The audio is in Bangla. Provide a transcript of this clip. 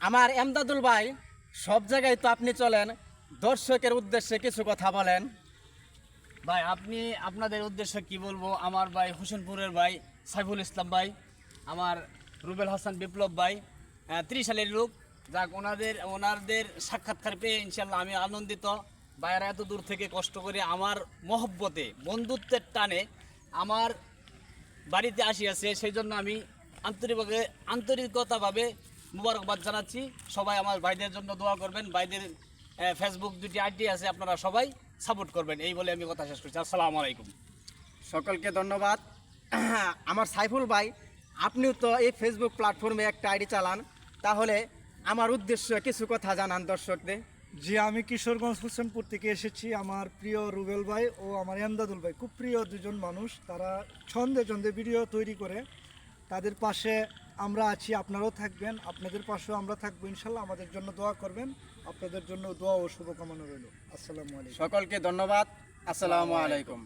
আমার এমদাদুল ভাই, সব জায়গায় তো আপনি চলেন, দর্শকের উদ্দেশ্যে কিছু কথা বলেন। ভাই আপনি আপনাদের উদ্দেশ্যে কি বলবো, আমার ভাই হোসেনপুরের ভাই সাইফুল ইসলাম ভাই, আমার রুবেল হাসান বিপ্লব ভাই, 30 সালের লোক, যাক ওনাদের সাক্ষাৎকার পেয়ে ইনশাল্লাহ আমি আনন্দিত। ভাইয়ারা এত দূর থেকে কষ্ট করে আমার মহব্বতে বন্ধুত্বের টানে আমার বাড়িতে আসিয়াছে, সেই জন্য আমি আন্তরিকতাভাবে মুবারকবাদ জানাচ্ছি। সবাই আমার ভাইদের জন্য দোয়া করবেন, ভাইদের ফেসবুক 2টি আইডি আছে, আপনারা সবাই সাপোর্ট করবেন, এই বলে আমি কথা শেষ করছি। আসসালামু আলাইকুম। সকলকে ধন্যবাদ। আমার সাইফুল ভাই, আপনিও তো এই ফেসবুক প্ল্যাটফর্মে একটা আইডি চালান, তাহলে আমার উদ্দেশ্য কিছু কথা জানান দর্শকদের। জি, আমি কিশোরগঞ্জ হোসেনপুর থেকে এসেছি। আমার প্রিয় রুবেল ভাই ও আমার এমদাদুল ভাই খুব প্রিয় দুজন মানুষ। তারা ছন্দে ছন্দে ভিডিও তৈরি করে, তাদের পাশে আমরা আছি, আপনারাও থাকবেন, আপনাদের পাশেও আমরা থাকবো ইনশাল্লাহ। আমাদের জন্য দোয়া করবেন, আপনাদের জন্য দোয়া ও শুভকামনা রইল। আসসালামু আলাইকুম। সকলকে ধন্যবাদ। আসসালামু আলাইকুম।